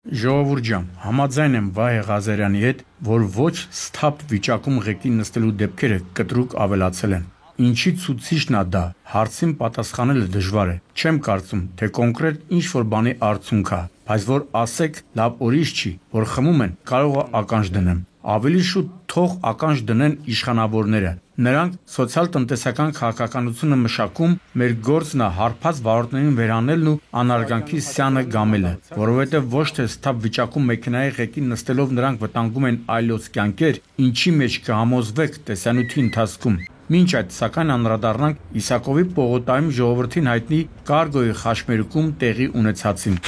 Ժողովուրդ ջան, համաձայն եմ Վահե Ղազարյանի հետ, որ ոչ սթափ վիճակում ղեկի նստելու դեպքերը կտրուկ ավելացել են։ Ինչի ցուցիչն է դա, հարցին պատասխանելը դժվար է։ Չեմ կարծում, թե կոնկրետ ինչ-որ բանի արդյունք է, բայց որ ասեք, լավ ուրիշ չի, որ խմում են, կարող է ականջ դնեմ։ Ավելի շուտ թող ականջ դնեն իշխանավորները։ Նրանք սոցիալ-տնտեսական քաղաքականությունը մշակում, մեր գործն է հարբած վարորդներին վերանելն ու անարգանքի սյանը գամելը, որովհետև ոչ թե սթափ վիճակում մեքենայի ղեկին նստելով նրանք վտանգում են այլոց կյանքեր, ինչի մեջ կհամոզվեք տեսանյութի ընթացքում։ Մինչ այդ, սակայն անդրադառնանք Իսակովի պողոտայում ժողովրդին հայտնի Կարգոյի խաչմերուկում տեղի ունեցածին։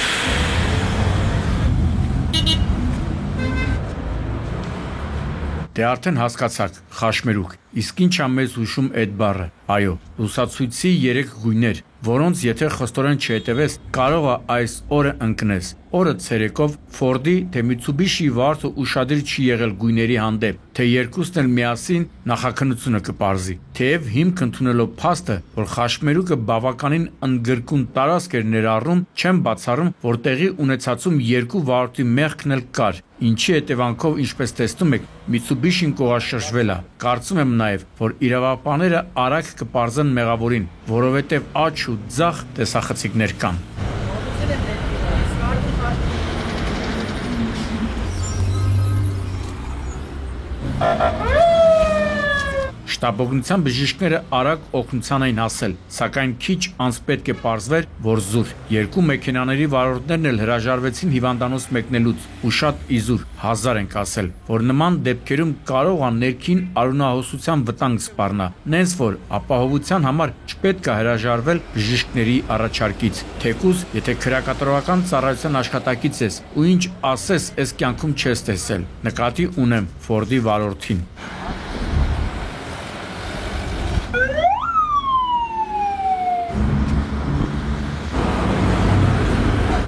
Դե արդեն հասկացաք, խաչմերուկ, իսկ ինչ ա մեզ հուշում այդ բառը։ Այո, լուսացույցի 3 գույներ, որոնց եթե խստորեն չհետևես, կարող է այս օրը ընկնես։ Օրը ցերեկով Ֆորդի թե Միցուբիշի վարորդը ուշադիր չի եղել գույների հանդեպ, թե երկուսն էլ միասին նախաքննությունը կպարզի։ Թեև հիմք ընդունելով փաստը, որ խաչմերուկը բավականին ընդգրկուն տարածք էր ներառում, չեմ բացառում, որ տեղի ունեցածում 2 վարորդի մեղքն էլ կար, ինչի հետևանքով, ինչպես տեսնում եք, Միցուբիշին կողաշրջվել է։ Կարծում եմ նաև, որ իրավապահները արագ կպարզեն մեղավորին, որովհետև աջ ու ձախ տեսախցիկներ կան։ Շտաբօգնության բժիշկները արագ օգնության էին հասել, սակայն քիչ անց պետք է պարզվեր, որ զուր։ 2 մեքենաների վարորդներն էլ հրաժարվեցին հիվանդանոց մեկնելուց ու շատ իզուր, 1000 ենք ասել, որ նման դեպքերում կարող է ներքին արյունահոսության վտանգ սպառնա, նենց որ ապահովության համար չպետք է հրաժարվել բժիշկների առաջարկից, թեկուզ եթե քրեակատարողական ծառայության աշխատակից ես ու ինչ ասես այս կյանքում չես տեսել, նկատի ունեմ Ֆորդի վարորդին։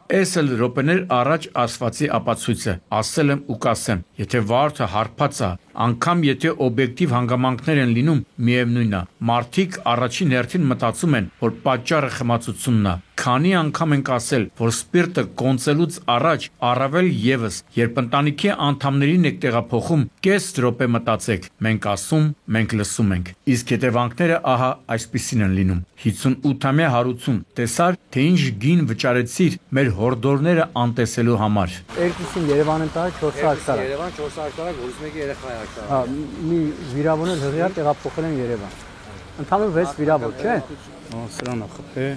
Էս էլ րոպեներ առաջ ասվածի ապացույցը, ասել եմ ու կասեմ, եթե վարորդը հարբած է, անգամ եթե օբյեկտիվ հանգամանքներ են լինում, միևնույն է, մարդիկ առաջին հերթին մտածում են, որ պատճառը խմացությունն է։ Քանի անգամ ենք ասել, որ սպիրտը կոնծելուց առաջ, առավել ևս, երբ ընտանիքի անդամներին եք տեղափոխում, կես րոպե մտածեք, մենք ասում, մենք լսում ենք։ Իսկ հետևանքները ահա այսպիսին են լինում։ 58-ամյա հարություն, տեսար, թե ինչ գին վճարեցիր մեր հորդորները անտեսելու համար։ Երկուսին Երևան են տարել 4 սարք տարա։ Երևան 4 սարք տարա, որից մեկը երեխա է աշտարակ։ Հա, մի վիրավորներ հղիա տեղափոխել են Երևան։ Ընդհանուր 6 վիրավոր, չէ՞։ Ահա սրան է խփե։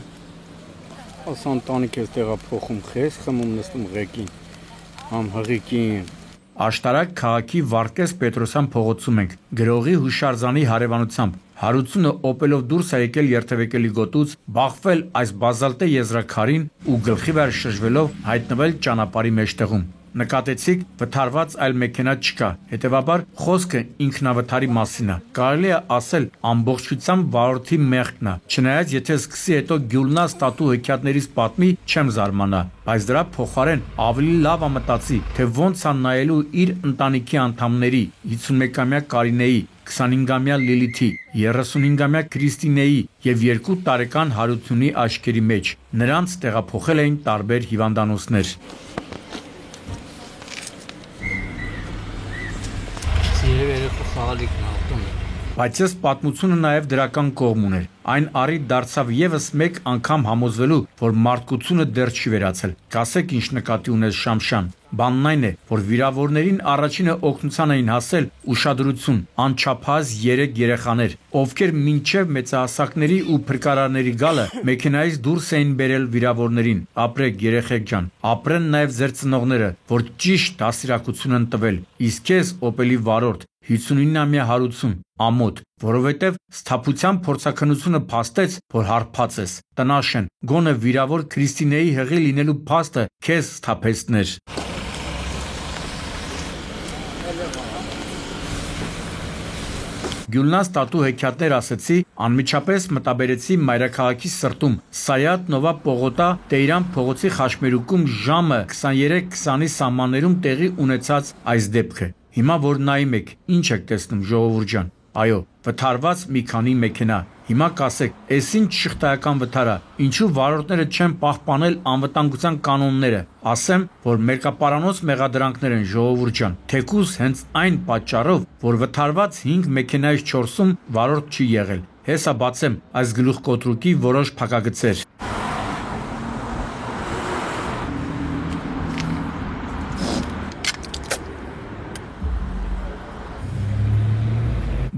Աս ընտանիք է տեղափոխում խես, խմում նստում ղեկին։ Համ հղիկին։ Աշտարակ քաղաքի Վարդգես Պետրոսյան փողոցում ենք, գրողի հուշարձանի հարևանությամբ։ Հարությունը օպելով դուրս է եկել երթևեկելի գոտուց, բախվել այս բազալտե եզրաքարին ու գլխի վրա շրջվելով հայտնվել ճանապարհի մեջտեղում։ Նկատեցիք, վթարված այլ մեքենա չկա, հետևաբար խոսքը ինքնավթարի մասին է։ Կարելի է ասել ամբողջությամբ վարորդի մեղքն է։ Չնայած եթե սկսի հետո Գյուլնաս տատու հեքիաթներից պատմի, չեմ զարմանա, բայց դրա փոխարեն ավելի լավ է մտածի, թե ոնց է նայելու իր ընտանիքի անդամների 51-ամյա Կարինեի, 25-ամյա Լիլիթի, 35-ամյա Քրիստինեի եւ 2 տարեկան Հարությունի աչքերի մեջ։ Նրանց տեղափոխել էին տարբեր հիվանդանոցներ։ Բայց այս պատմությունը նաև դրական կողմ ուներ։ Այն առիթ դարձավ եւս մեկ անգամ համոզվելու, որ մարդկությունը դեռ չի վերացել։ Կասեք ինչ նկատի ունես Շամշան։ Բանն այն է, որ վիրավորներին առաջինը օգնության էին հասել ուշադրություն, անչափահաս 3 երեխաներ, ովքեր մինչև մեծահասակների ու փրկարարների գալը մեքենայից դուրս էին բերել վիրավորներին։ Ապրեք երեխեք ջան, ապրեն նաև ձեր ծնողները, որ ճիշտ դաստիարակություն են տվել։ Իսկ քեզ Օպելի վարորդ 59-ամյա Հարություն, ամոթ, որովհետև սթափության փորձաքննությունը փաստեց, որ հարբած ես։ Տնաշեն, գոնե վիրավոր Քրիստինեի հղի լինելու փաստը քեզ սթափեցներ։ Գյուլնաս տատու հեքիաթներ ասեցի, անմիջապես մտաբերեցի մայրաքաղաքի սրտում Սայաթ Նովա Պողոտա Տեյրան փողոցի խաչմերուկում ժամը 23:20-ի սահմաններում տեղի ունեցած այս դեպքը։ Հիմա որ նայում եք, ինչ եք տեսնում ժողովուրդ ջան։ Այո, վթարված մի քանի մեքենա։ Հիմա կասեք, էս ինչ շղթայական վթար է, ինչու վարորդները չեն պահպանել անվտանգության կանոնները։ Ասեմ, որ մերկապարանոց մեղադրանքներ են, ժողովուրդ ջան, թեկուզ հենց այն պատճառով, որ վթարված 5 մեքենայից 4-ում վարորդ չի եղել։ Հեսա բացեմ այս գլուխկոտրուկի որոշ փակագծեր։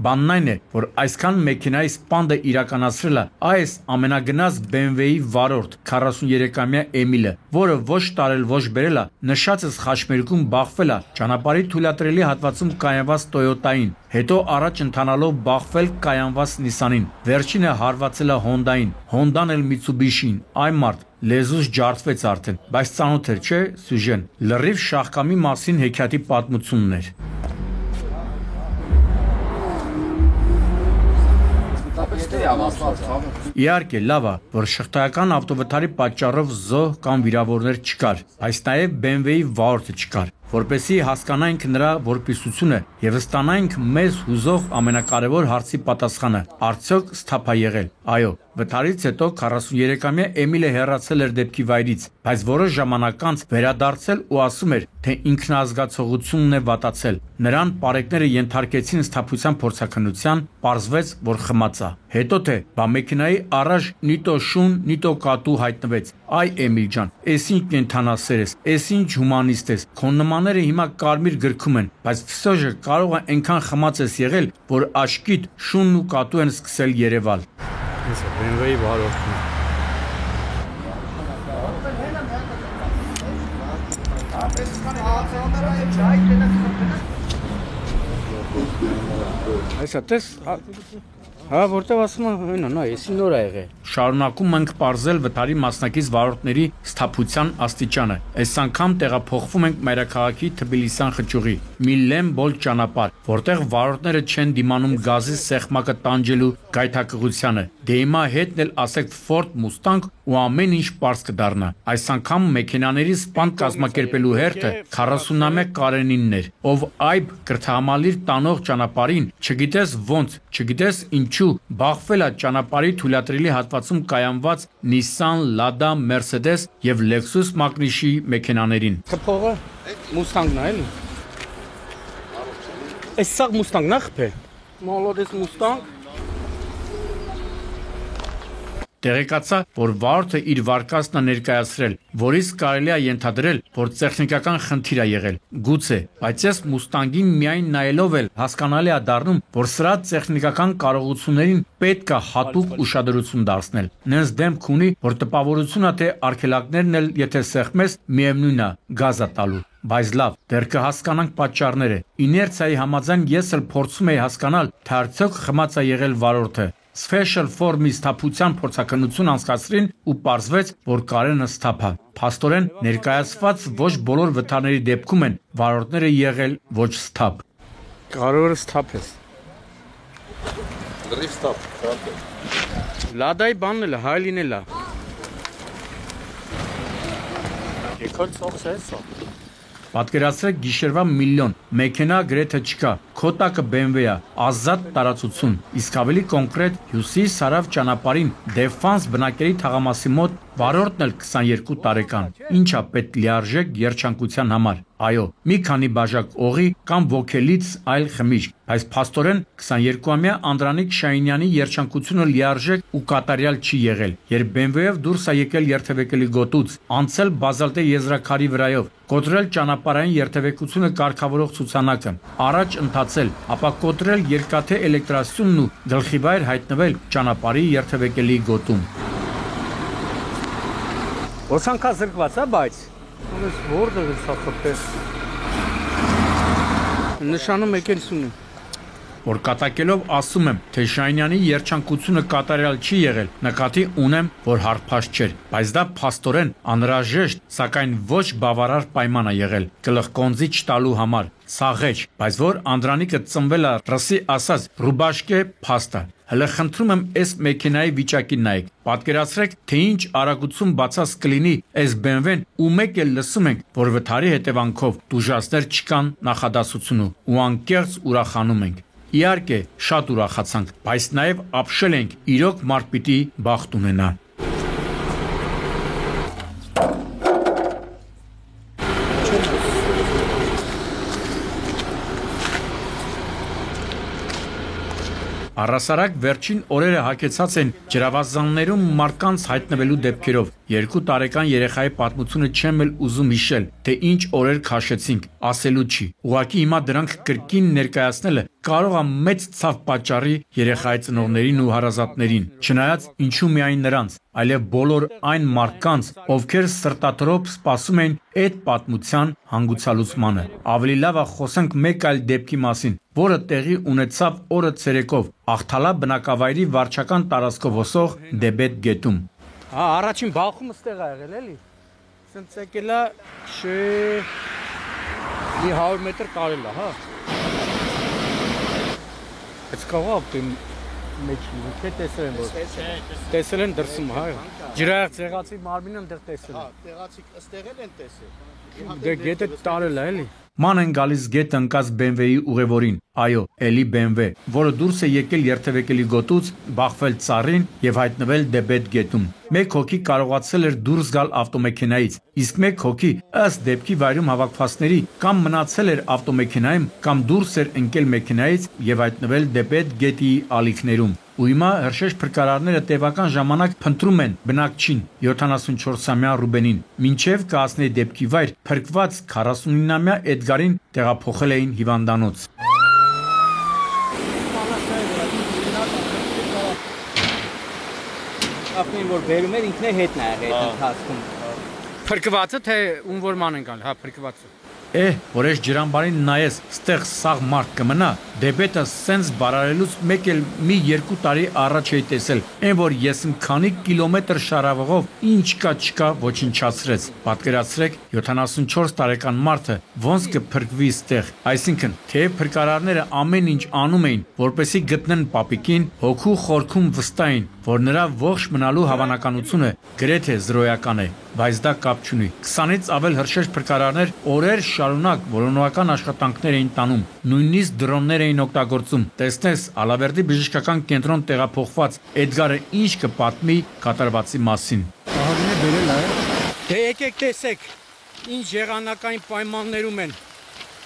Բանն այն է, որ այսքան մեքենայի սպանդը իրականացրել է այս ամենագնաց BMW-ի վարորդ 43-ամյա Էմիլը, որը ոչ տարել ոչ բերել է, նշածս խաչմերուկում բախվել է ճանապարհի թույլատրելի հատվածում կայանված Toyota-ին, հետո առաջ ընթանալով բախվել կայանված Nissan-ին, վերջինը հարվածել է Honda-ին, Honda-ն էլ Mitsubishi-ին, այ մարդ լեզուս ջարդվեց արդեն, բայց ծանոթ էր, չէ, սյուժեն, լրիվ շաղկամի մասին հեքիաթի պատմությունն էր։ Իհարկե, լավ է, որ շղթայական ավտովթարի պատճառով զոհ կամ վիրավորներ չկար, բայց նաև BMW-ի վարորդը չկար, որպեսզի հասկանանք նրա որպիսությունը եւ ստանանք մեզ հուզող ամենակարևոր հարցի պատասխանը՝ արդյոք սթափ է եղել։ Այո, վթարից հետո 43-ամյա Էմիլը հեռացել էր դեպքի վայրից, բայց որոշ ժամանակ անց վերադարձել ու ասում էր, թե ինքնազգացողությունն է վատացել։ Նրան պարեկները ենթարկեցին սթափության փորձաքննության, պարզվեց, որ խմած է։ Հետո թե բա մեքենայի առաջ նիտո շուն, նիտո կատու հայտնվեց։ Այ Էմիլ ջան, էս ինչ կենթանասեր ես, էս ինչ հումանիստ ես։ Քո նմանները հիմա կարմիր գրքում են, բայց ֆսոժը կարող է այնքան խմած ես եղել, որ աչքիդ շունն ու կատու են սկսել երևալ։ Ես BMW-ի վարորդն եմ։ Այսա տես, հա, որտեղ ասում են, նա, էսի նոր ա եղել։ Շարունակում ենք պարզել վթարի մասնակից վարորդների սթափության աստիճանը։ Այս անգամ տեղափոխվում ենք մայրաքաղաքի Թբիլիսյան խճուղի, մի լեմ-բոլ ճանապարհ, որտեղ վարորդները չեն դիմանում գազի սեղմակը տանջելու գայթակղությանը։ Դե հիմա հետն էլ ասեք Ford Mustang ու ամեն ինչ պարզ կդառնա։ Այս անգամ մեքենաների սպանդ կազմակերպելու հերթը 40-ամյա Կարենինն էր, ով այբ կրթահամալիր տանող ճանապարհին, չգիտես ոնց, չգիտես ինչու, բախվել է ճանապարհի թույլատրելի հատվածում կայանված Nissan, Lada, Mercedes եւ Lexus մակնիշի մեքենաներին։ Խփողը Mustang-ն է, էլի։ Այս սա Mustang-ն է խփե։ Մոլոդես Mustang։ Տեղեկացա, որ վարորդը իր վարկածն է ներկայացրել, որից կարելի է ենթադրել, որ տեխնիկական խնդիր է եղել։ Գուցե, բայց ես Mustang-ին միայն նայելով էլ հասկանալի է դառնում, որ սրա տեխնիկական կարողություններին պետք է հատուկ ուշադրություն դարձնել։ Նենց դեմք ունի, որ տպավորությունն է, թե արգելակներն էլ եթե սեղմես, միևնույն է, գազ է տալու։ Բայց լավ, դեռ կհասկանանք պատճառները։ Իներցիայի համաձայն ես էլ փորձում եի հասկանալ, թե արդյոք խմած է եղել վարորդը։ Special Form-ի սթափության փորձաքննություն անցկացրին ու պարզվեց, որ Կարենը սթափ է։ Փաստորեն ներկայացված ոչ բոլոր վթարների դեպքում են վարորդները եղել ոչ սթափ։ Կարորը սթափ ես։ Լրիվ ստապ։ Լադայի բանն էլ հայլին էլ է։ Եկոլ ծողս է սա։ Պատկերացրեք գիշերվա միլիոն, մեքենա գրեթե չկա, քոտակը BMW-ա, ազատ տարածություն, իսկ ավելի կոնկրետ Հյուսիս Հարավ ճանապարհին Դեֆանս բնակելի թաղամասի մոտ վարորդն էլ 22 տարեկան, ինչա պետք լիարժեք երջանկության համար։ Այո, մի քանի բաժակ օղի կամ ոգելից այլ խմիչք, բայց փաստորեն 22-ամյա Անդրանիկ Շահինյանի երջանկությունը լիարժեք ու կատարյալ չի եղել, երբ BMW-ով դուրս է եկել երթևեկելի գոտուց, անցել բազալտե եզրաքարի վրայով, կոտրել ճանապարհային երթևեկությունը կարգավորող ցուցանակը, առաջ ընթացել, ապա կոտրել երկաթե էլեկտրասյունն ու գլխիվայր հայտնվել ճանապարհի երթևեկելի գոտում։ Ոսանքա զրկված է, բայց ես որտեղ է սա խփել։ Նշանում եկելսուն է։ Որ կատակելով ասում եմ, թե Շահինյանի երջանկությունը կատարյալ չի եղել, նկատի ունեմ, որ հարբած չէր, բայց դա փաստորեն անհրաժեշտ, սակայն ոչ բավարար պայման է եղել գլխկոնձի չտալու համար, սաղեջ, բայց որ Անդրանիկը ծնվել է ռսի ասած ռուբաշկե փաստա։ Հələ խնդրում եմ այս մեքենայի վիճակին նայեք, պատկերացրեք, թե ինչ արագություն բացած կլինի այս BMW-ն ու մեկ էլ լսում ենք, որ վթարի հետևանքով տուժածներ չկան նախադասությունը ու անկեղծ ուրախանում ենք։ Իհարկե, շատ ուրախացանք, բայց նաև ապշել ենք, իրոք մարդ պիտի բախտ ունենա։ Առհասարակ վերջին օրերը հագեցած են ջրավազաններում մարդկանց հայտնվելու դեպքերով։ 2 տարեկան երեխայի պատմությունը չեմ էլ ուզում հիշել, թե ինչ օրեր քաշեցինք, ասելու չի։ Ուղղակի հիմա դրանք կրկին ներկայացնելը կարող է մեծ ցավ պատճառի երեխայի ծնողներին ու հարազատներին, չնայած ինչու միայն նրանց, այլև բոլոր այն մարդկանց, ովքեր սրտատրոփ սպասում են այդ պատմության հանգուցալուծմանը։ Ավելի լավ է խոսենք մեկ այլ դեպքի մասին, որը տեղի ունեցավ օրը ցերեկով Աղթալա բնակավայրի վարչական տարածքով հոսող Դեբետ գետում։ Հա, առաջին բախումը ստեղ ա եղել էլի։ Սենց եկել է մի 100 մետր կարել է, հա։ Այս կողապ մեջ ինչ տեսել են որ։ Տեսել են դրսում, հա։ Ջրայեղ ցեղացի մարմինը այնտեղ տեսել են։ Հա, տեղացիք ըստեղել են տեսել։ Դե գետը տարել է էլի։ Ման են գալիս գետը ընկած BMW-ի ուղևորին, այո, էլի BMW, որը դուրս է եկել երթևեկելի գոտուց, բախվել ծառին եւ հայտնվել Դեբետ գետում։ Մեկ հոգի կարողացել էր դուրս գալ ավտոմեքենայից, իսկ մեկ հոգի ըստ դեպքի վայրում հավաքվածների կամ մնացել էր ավտոմեքենայում, կամ դուրս էր ընկել մեքենայից եւ հայտնվել Դեբետ գետի ալիքներում։ Ու հիմա հրշեջ փրկարարները տևական ժամանակ փնտրում են բնակչին 74-ամյա Ռուբենին, մինչև կհասնի դեպքի վայր փրկված 49-ամյա Էդգարին տեղափոխել էին հիվանդանոց։ Ապնին որ բերում էր ինքն է հետն է եղել այդ ընթացքում։ Փրկվածը թե ում որ ման են գալ, հա փրկվածը։ Որ ես ջրամբարին նայես, ստեղ սաղ մարդ կմնա, Դեբետը սենց բարարելուց մեկ էլ մի 2 տարի առաջ էի տեսել, այն որ ես քանի կիլոմետր շարավղով ինչ կա չկա ոչնչացրեց։ Պատկերացրեք 74 տարեկան մարդը ոնց կփրկվի ստեղ, այսինքն թե փրկարարները ամեն ինչ անում էին, որպեսզի գտնեն պապիկին, հոգու խորքում վստահ որ նրա ողջ մնալու հավանականությունը գրեթե զրոյական է, բայց դա կապ չունի։ 20-ից ավել հրշեջ փրկարարներ օրեր շարունակ որոնողական աշխատանքներ էին տանում, նույնիսկ դրոններ էին օգտագործում։ Տեսնես Ալավերդի բժշկական կենտրոն տեղափոխված Էդգարը ինչ կպատմի կատարվածի մասին։ Ահագինը բերել է։ Դե եկեք տեսեք, ինչ եղանակային պայմաններում են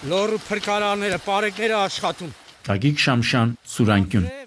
լոռու փրկարարները, պարեկները աշխատում։ Գագիկ Շամշյան, Սուրանկյուն։